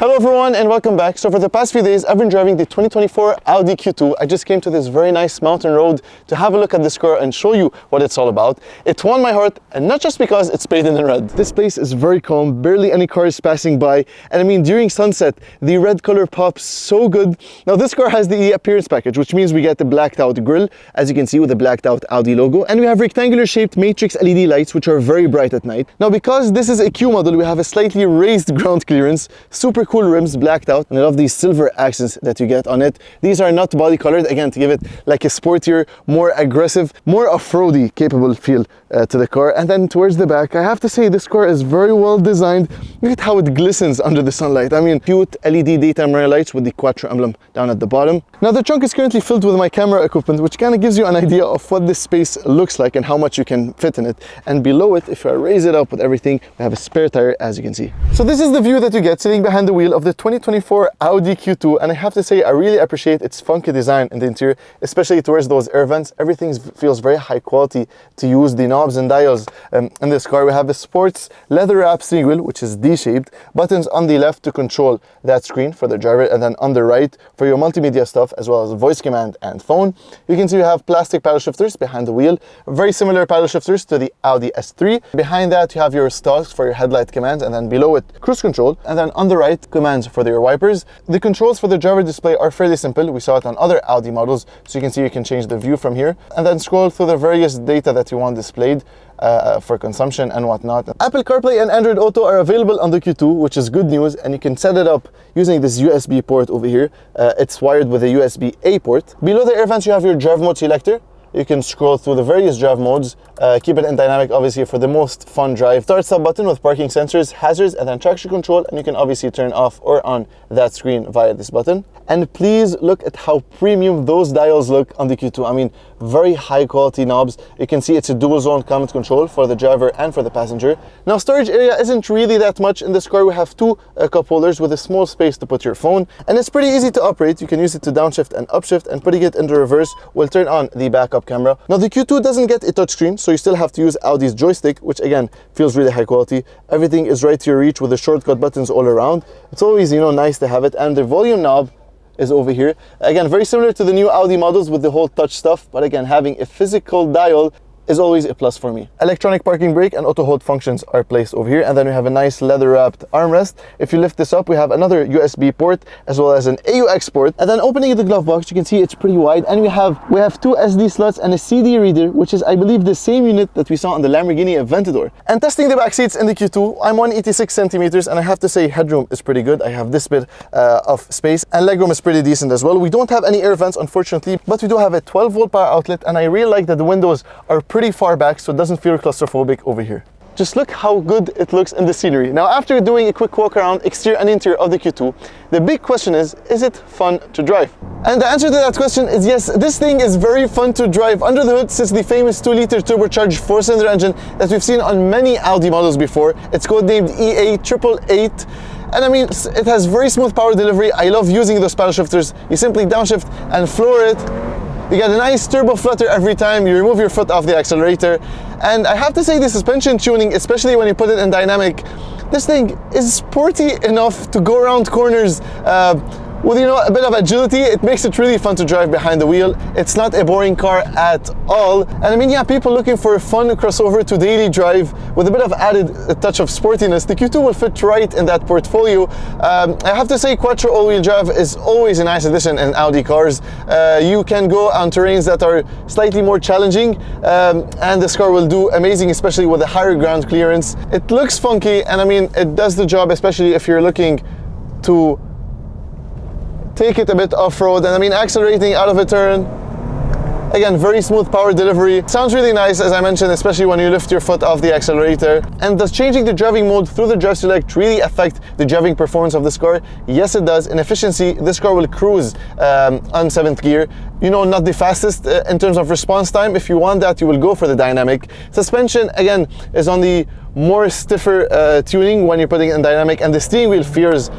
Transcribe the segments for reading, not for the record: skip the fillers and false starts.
Hello everyone and welcome back. So for the past few days I've been driving the 2024 Audi Q2. I just came to this very nice mountain road to have a look at this car and show you what it's all about. It won my heart, and not just because it's painted in red. This place is very calm, barely any cars passing by, and I mean during sunset the red color pops so good. Now this car has the appearance package, which means we get the blacked out grille, as you can see, with the blacked out Audi logo, and we have rectangular shaped matrix LED lights which are very bright at night. Now because this is a Q model, we have a slightly raised ground clearance, super cool rims blacked out, and I love these silver accents that you get on it. These are not body colored, again, to give it like a sportier, more aggressive, more off-roady capable feel to the car. And then towards the back, I have to say this car is very well designed. Look at how it glistens under the sunlight. I mean, cute LED daytime running lights with the quattro emblem down at the bottom. Now the trunk is currently filled with my camera equipment, which kind of gives you an idea of what this space looks like and how much you can fit in it. And below it, if I raise it up with everything, we have a spare tire, as you can see. So this is the view that you get sitting behind the wheel of the 2024 Audi Q2, and I have to say I really appreciate its funky design in the interior, especially towards those air vents. Everything feels very high quality to use. The knobs and dials in this car. We have a sports leather wrap steering wheel, which is D-shaped, buttons on the left to control that screen for the driver, and then on the right for your multimedia stuff, as well as voice command and phone. You can see we have plastic paddle shifters behind the wheel, very similar paddle shifters to the Audi S3. Behind that you have your stalks for your headlight commands, and then below it cruise control, and then on the right commands for your wipers. The controls for the driver display are fairly simple. We saw it on other Audi models, so you can see you can change the view from here and then scroll through the various data that you want displayed for consumption and whatnot. Apple CarPlay and Android Auto are available on the Q2, which is good news, and you can set it up using this USB port over here. It's wired with a USB-A port. Below the air vents you have your drive mode selector. You can scroll through the various drive modes, keep it in dynamic obviously for the most fun drive. Start stop button with parking sensors, hazards, and then traction control, and you can obviously turn off or on that screen via this button. And please look at how premium those dials look on the Q2. I mean, very high quality knobs. You can see it's a dual zone climate control for the driver and for the passenger. Now storage area isn't really that much in this car. We have two cup holders with a small space to put your phone, and it's pretty easy to operate. You can use it to downshift and upshift, and putting it into reverse will turn on the backup camera. Now the Q2 doesn't get a touchscreen, so you still have to use Audi's joystick, which again feels really high quality. Everything is right to your reach with the shortcut buttons all around. It's always, nice to have it. And the volume knob is over here. Again, very similar to the new Audi models with the whole touch stuff, but again, having a physical dial is always a plus for me. Electronic parking brake and auto hold functions are placed over here, and then we have a nice leather wrapped armrest. If you lift this up, we have another USB port as well as an AUX port, and then opening the glove box, you can see it's pretty wide, and we have two SD slots and a CD reader, which is, I believe, the same unit that we saw on the Lamborghini Aventador. And testing the back seats in the Q2, I'm 186 centimeters, and I have to say headroom is pretty good. I have this bit of space, and legroom is pretty decent as well. We don't have any air vents, unfortunately, but we do have a 12-volt power outlet, and I really like that the windows are pretty far back, so it doesn't feel claustrophobic over here. Just look how good it looks in the scenery. Now, after doing a quick walk around exterior and interior of the Q2, the big question is it fun to drive? And the answer to that question is yes, this thing is very fun to drive. Under the hood sits the famous 2-liter turbocharged 4-cylinder engine that we've seen on many Audi models before. It's codenamed EA888. And I mean, it has very smooth power delivery. I love using those paddle shifters. You simply downshift and floor it. You get a nice turbo flutter every time you remove your foot off the accelerator. And I have to say, the suspension tuning, especially when you put it in dynamic, this thing is sporty enough to go around corners with a bit of agility. It makes it really fun to drive behind the wheel. It's not a boring car at all. And I mean, yeah, people looking for a fun crossover to daily drive with a bit of added touch of sportiness, the Q2 will fit right in that portfolio. I have to say, quattro all-wheel drive is always a nice addition in Audi cars. You can go on terrains that are slightly more challenging, and this car will do amazing, especially with a higher ground clearance. It looks funky, and I mean, it does the job, especially if you're looking to take it a bit off-road, and I mean, accelerating out of a turn. Again, very smooth power delivery. Sounds really nice, as I mentioned, especially when you lift your foot off the accelerator. And does changing the driving mode through the drive select really affect the driving performance of this car? Yes, it does. In efficiency, this car will cruise on 7th gear. Not the fastest in terms of response time. If you want that, you will go for the dynamic. Suspension, again, is on the more stiffer tuning when you're putting it in dynamic, and the steering wheel feels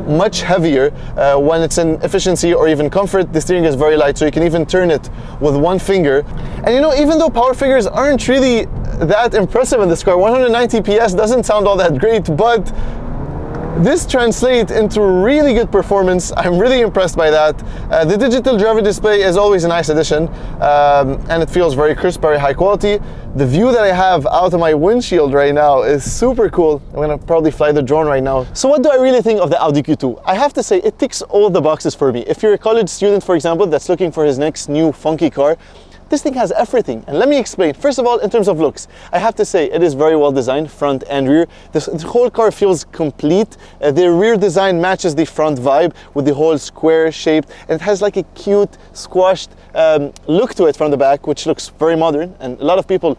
much heavier when it's in efficiency or even comfort. The steering is very light, so you can even turn it with one finger. And even though power figures aren't really that impressive in this car, 190 PS doesn't sound all that great, but This translates into really good performance. I'm really impressed by that. The digital driver display is always a nice addition, and it feels very crisp, very high quality. The view that I have out of my windshield right now is super cool. I'm gonna probably fly the drone right now. So what do I really think of the Audi Q2? I have to say it ticks all the boxes for me. If you're a college student, for example, that's looking for his next new funky car, this thing has everything, and let me explain. First of all, in terms of looks, I have to say it is very well designed, front and rear. The whole car feels complete. The rear design matches the front vibe with the whole square shape, and it has like a cute, squashed look to it from the back, which looks very modern, and a lot of people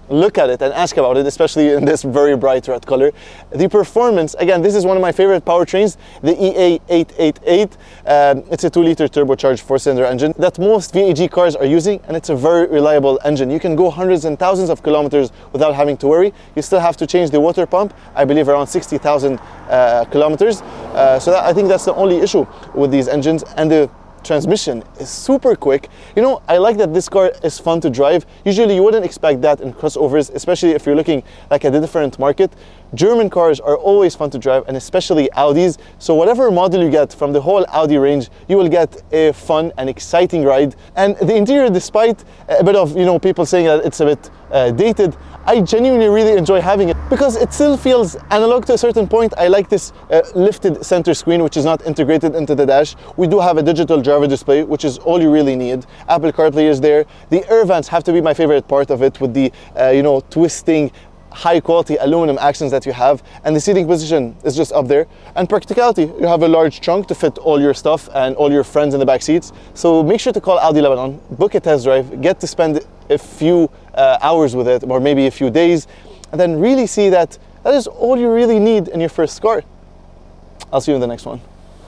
look at it and ask about it, especially in this very bright red color. The performance, again, this is one of my favorite powertrains, the EA888. It's a 2-liter turbocharged 4-cylinder engine that most VAG cars are using, and it's a very reliable engine. You can go hundreds and thousands of kilometers without having to worry. You still have to change the water pump, I believe around 60,000 kilometers. So I think that's the only issue with these engines. And the transmission is super quick. You know, I like that this car is fun to drive. Usually you wouldn't expect that in crossovers, especially if you're looking like at a different market. German cars are always fun to drive, and especially Audis. So whatever model you get from the whole Audi range, you will get a fun and exciting ride. And the interior, despite a bit of, you know, people saying that it's a bit dated, I genuinely really enjoy having it because it still feels analog to a certain point. I like this lifted center screen, which is not integrated into the dash. We do have a digital driver display, which is all you really need. Apple CarPlay is there. The air vents have to be my favorite part of it, with the you know, twisting high quality aluminum accents that you have, and the seating position is just up there. And practicality, you have a large trunk to fit all your stuff and all your friends in the back seats. So make sure to call Audi Lebanon, book a test drive, get to spend a few hours with it, or maybe a few days, and then really see that that is all you really need in your first car. I'll see you in the next one.